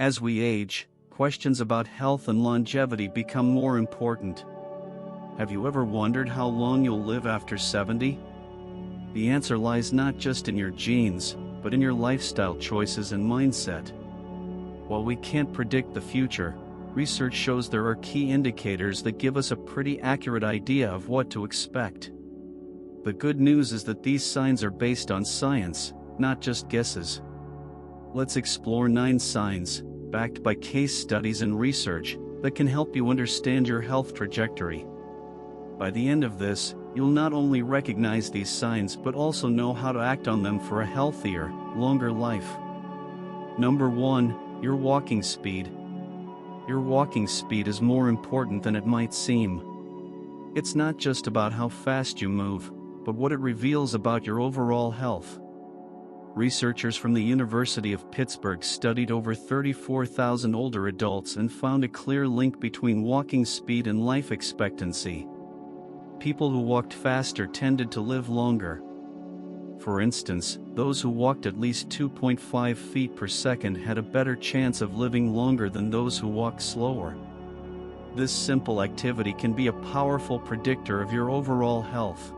As we age, questions about health and longevity become more important. Have you ever wondered how long you'll live after 70? The answer lies not just in your genes, but in your lifestyle choices and mindset. While we can't predict the future, research shows there are key indicators that give us a pretty accurate idea of what to expect. The good news is that these signs are based on science, not just guesses. Let's explore 9 signs, backed by case studies and research, that can help you understand your health trajectory. By the end of this, you'll not only recognize these signs but also know how to act on them for a healthier, longer life. Number 1, your walking speed. Your walking speed is more important than it might seem. It's not just about how fast you move, but what it reveals about your overall health. Researchers from the University of Pittsburgh studied over 34,000 older adults and found a clear link between walking speed and life expectancy. People who walked faster tended to live longer. For instance, those who walked at least 2.5 feet per second had a better chance of living longer than those who walked slower. This simple activity can be a powerful predictor of your overall health.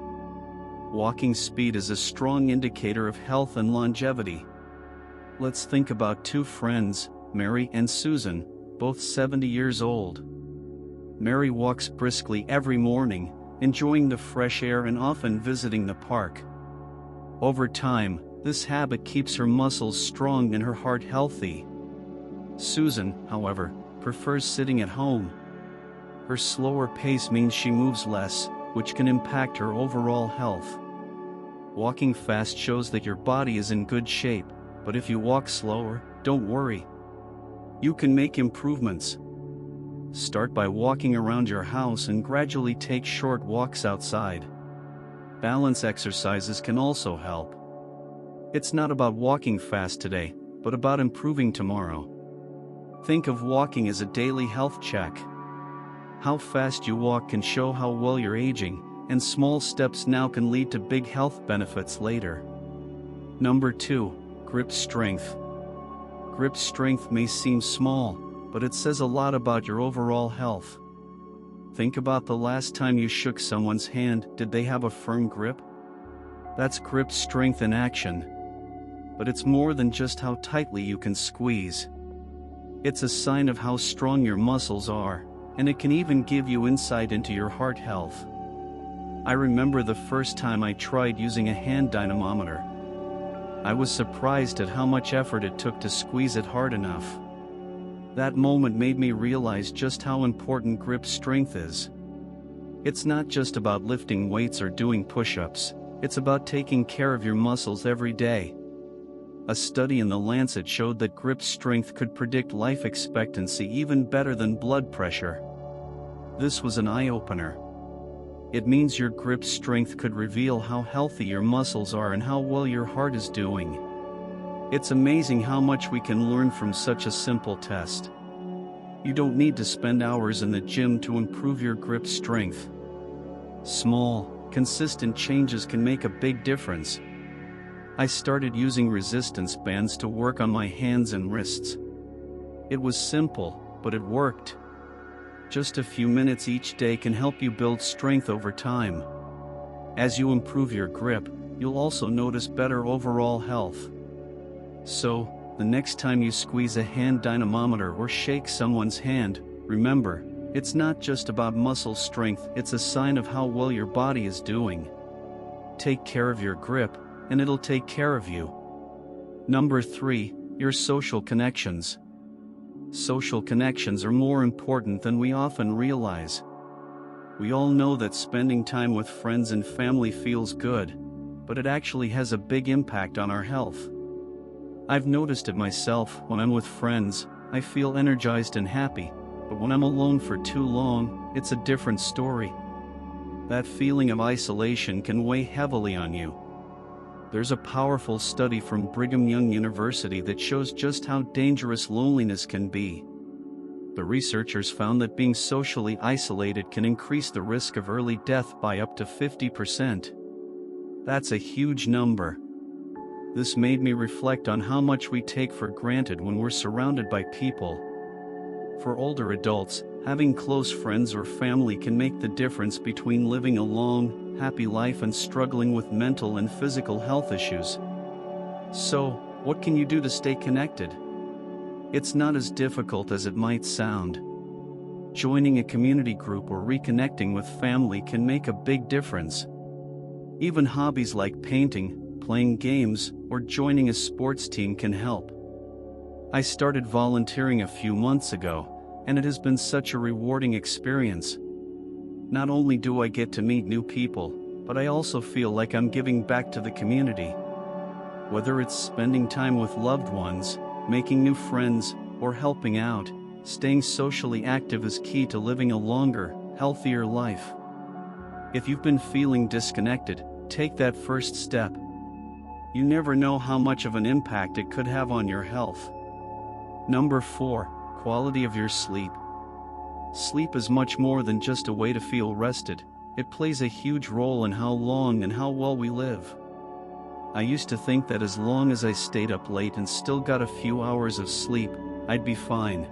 Walking speed is a strong indicator of health and longevity. Let's think about 2 friends, Mary and Susan, both 70 years old. Mary walks briskly every morning, enjoying the fresh air and often visiting the park. Over time, this habit keeps her muscles strong and her heart healthy. Susan, however, prefers sitting at home. Her slower pace means she moves less, which can impact her overall health. Walking fast shows that your body is in good shape, but if you walk slower, don't worry. You can make improvements. Start by walking around your house and gradually take short walks outside. Balance exercises can also help. It's not about walking fast today, but about improving tomorrow. Think of walking as a daily health check. How fast you walk can show how well you're aging, and small steps now can lead to big health benefits later. Number 2, grip strength. Grip strength may seem small, but it says a lot about your overall health. Think about the last time you shook someone's hand. Did they have a firm grip? That's grip strength in action. But it's more than just how tightly you can squeeze. It's a sign of how strong your muscles are, and it can even give you insight into your heart health. I remember the first time I tried using a hand dynamometer. I was surprised at how much effort it took to squeeze it hard enough. That moment made me realize just how important grip strength is. It's not just about lifting weights or doing push-ups, it's about taking care of your muscles every day. A study in The Lancet showed that grip strength could predict life expectancy even better than blood pressure. This was an eye-opener. It means your grip strength could reveal how healthy your muscles are and how well your heart is doing. It's amazing how much we can learn from such a simple test. You don't need to spend hours in the gym to improve your grip strength. Small, consistent changes can make a big difference. I started using resistance bands to work on my hands and wrists. It was simple, but it worked. Just a few minutes each day can help you build strength over time. As you improve your grip, you'll also notice better overall health. So, the next time you squeeze a hand dynamometer or shake someone's hand, remember, it's not just about muscle strength, it's a sign of how well your body is doing. Take care of your grip, and it'll take care of you. Number 3, your social connections. Social connections are more important than we often realize. We all know that spending time with friends and family feels good, but it actually has a big impact on our health. I've noticed it myself. When I'm with friends, I feel energized and happy, but when I'm alone for too long, it's a different story. That feeling of isolation can weigh heavily on you. There's a powerful study from Brigham Young University that shows just how dangerous loneliness can be. The researchers found that being socially isolated can increase the risk of early death by up to 50%. That's a huge number. This made me reflect on how much we take for granted when we're surrounded by people. For older adults, having close friends or family can make the difference between living a long, happy life and struggling with mental and physical health issues. So, what can you do to stay connected? It's not as difficult as it might sound. Joining a community group or reconnecting with family can make a big difference. Even hobbies like painting, playing games, or joining a sports team can help. I started volunteering a few months ago, and it has been such a rewarding experience. Not only do I get to meet new people, but I also feel like I'm giving back to the community. Whether it's spending time with loved ones, making new friends, or helping out, staying socially active is key to living a longer, healthier life. If you've been feeling disconnected, take that first step. You never know how much of an impact it could have on your health. Number 4, quality of your sleep. Sleep is much more than just a way to feel rested. It plays a huge role in how long and how well we live. I used to think that as long as I stayed up late and still got a few hours of sleep, I'd be fine.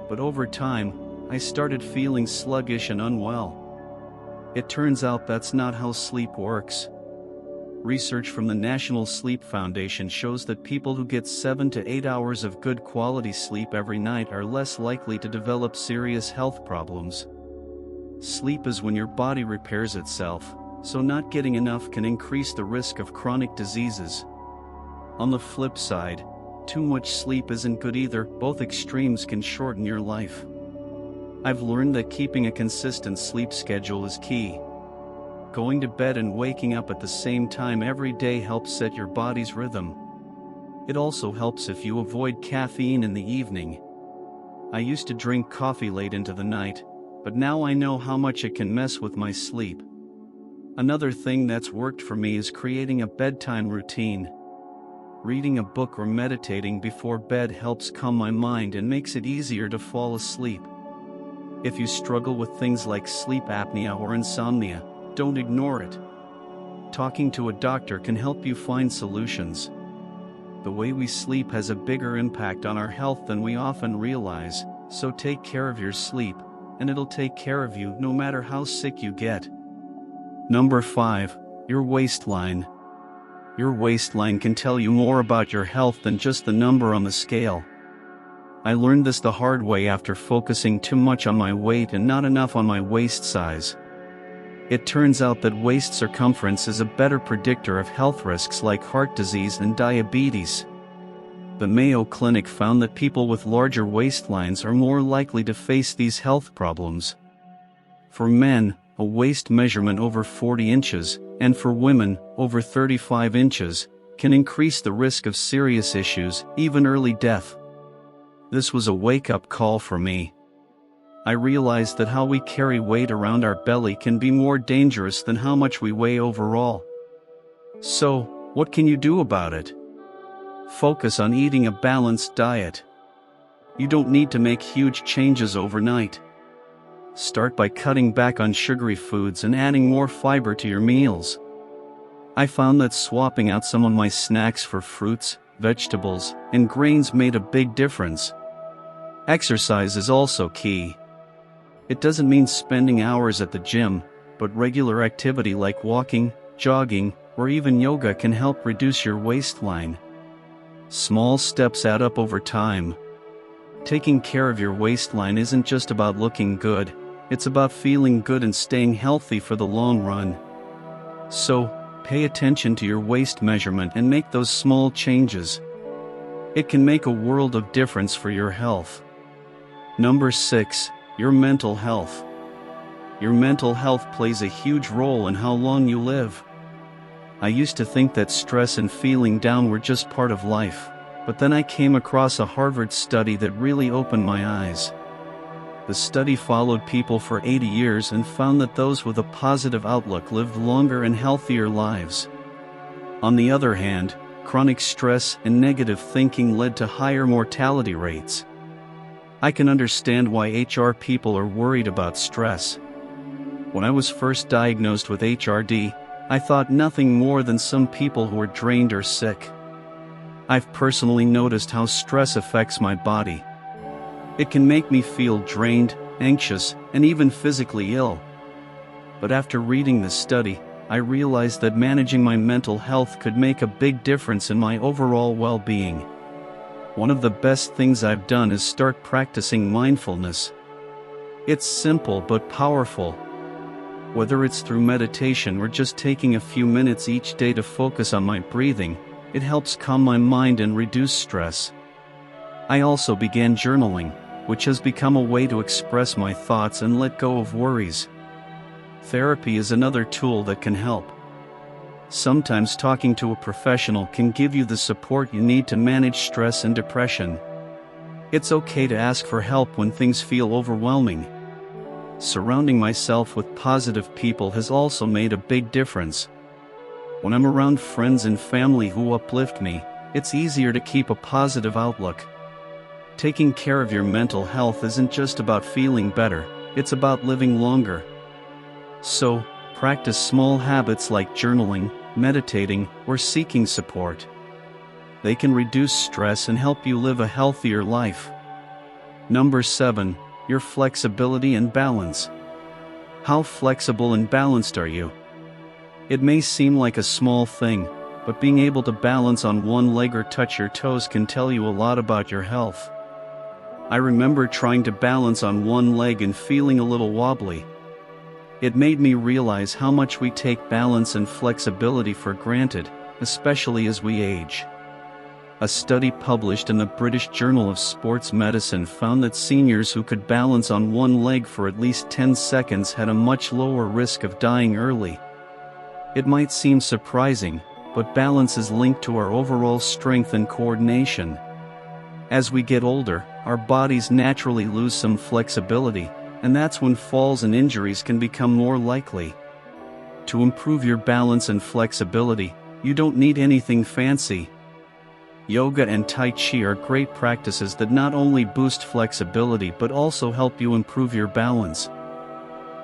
But over time, I started feeling sluggish and unwell. It turns out that's not how sleep works. Research from the National Sleep Foundation shows that people who get 7 to 8 hours of good quality sleep every night are less likely to develop serious health problems. Sleep is when your body repairs itself, so not getting enough can increase the risk of chronic diseases. On the flip side, too much sleep isn't good either. Both extremes can shorten your life. I've learned that keeping a consistent sleep schedule is key. Going to bed and waking up at the same time every day helps set your body's rhythm. It also helps if you avoid caffeine in the evening. I used to drink coffee late into the night, but now I know how much it can mess with my sleep. Another thing that's worked for me is creating a bedtime routine. Reading a book or meditating before bed helps calm my mind and makes it easier to fall asleep. If you struggle with things like sleep apnea or insomnia, don't ignore it. Talking to a doctor can help you find solutions. The way we sleep has a bigger impact on our health than we often realize, so take care of your sleep, and it'll take care of you no matter how sick you get. Number 5, your waistline. Your waistline can tell you more about your health than just the number on the scale. I learned this the hard way after focusing too much on my weight and not enough on my waist size. It turns out that waist circumference is a better predictor of health risks like heart disease and diabetes. The Mayo Clinic found that people with larger waistlines are more likely to face these health problems. For men, a waist measurement over 40 inches, and for women, over 35 inches, can increase the risk of serious issues, even early death. This was a wake-up call for me. I realized that how we carry weight around our belly can be more dangerous than how much we weigh overall. So, what can you do about it? Focus on eating a balanced diet. You don't need to make huge changes overnight. Start by cutting back on sugary foods and adding more fiber to your meals. I found that swapping out some of my snacks for fruits, vegetables, and grains made a big difference. Exercise is also key. It doesn't mean spending hours at the gym, but regular activity like walking, jogging, or even yoga can help reduce your waistline. Small steps add up over time. Taking care of your waistline isn't just about looking good, it's about feeling good and staying healthy for the long run. So, pay attention to your waist measurement and make those small changes. It can make a world of difference for your health. Number 6, your mental health. Your mental health plays a huge role in how long you live. I used to think that stress and feeling down were just part of life, but then I came across a Harvard study that really opened my eyes. The study followed people for 80 years and found that those with a positive outlook lived longer and healthier lives. On the other hand, chronic stress and negative thinking led to higher mortality rates. I can understand why HR people are worried about stress. When I was first diagnosed with HRD, I thought nothing more than some people who were drained or sick. I've personally noticed how stress affects my body. It can make me feel drained, anxious, and even physically ill. But after reading this study, I realized that managing my mental health could make a big difference in my overall well-being. One of the best things I've done is start practicing mindfulness. It's simple but powerful. Whether it's through meditation or just taking a few minutes each day to focus on my breathing, it helps calm my mind and reduce stress. I also began journaling, which has become a way to express my thoughts and let go of worries. Therapy is another tool that can help. Sometimes talking to a professional can give you the support you need to manage stress and depression. It's okay to ask for help when things feel overwhelming. Surrounding myself with positive people has also made a big difference. When I'm around friends and family who uplift me, it's easier to keep a positive outlook. Taking care of your mental health isn't just about feeling better, it's about living longer. So, practice small habits like journaling, meditating, or seeking support. They can reduce stress and help you live a healthier life. Number 7, your flexibility and balance. How flexible and balanced are you? It may seem like a small thing, but being able to balance on one leg or touch your toes can tell you a lot about your health. I remember trying to balance on one leg and feeling a little wobbly. It made me realize how much we take balance and flexibility for granted, especially as we age. A study published in the British Journal of Sports Medicine found that seniors who could balance on one leg for at least 10 seconds had a much lower risk of dying early. It might seem surprising, but balance is linked to our overall strength and coordination. As we get older, our bodies naturally lose some flexibility, and that's when falls and injuries can become more likely. To improve your balance and flexibility, you don't need anything fancy. Yoga and Tai Chi are great practices that not only boost flexibility but also help you improve your balance.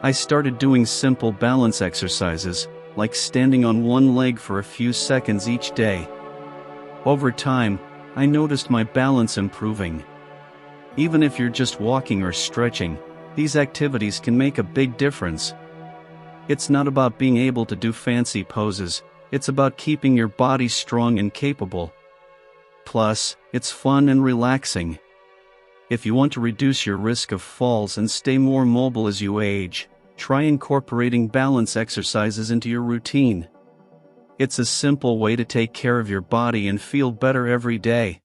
I started doing simple balance exercises, like standing on one leg for a few seconds each day. Over time, I noticed my balance improving. Even if you're just walking or stretching, these activities can make a big difference. It's not about being able to do fancy poses, it's about keeping your body strong and capable. Plus, it's fun and relaxing. If you want to reduce your risk of falls and stay more mobile as you age, try incorporating balance exercises into your routine. It's a simple way to take care of your body and feel better every day.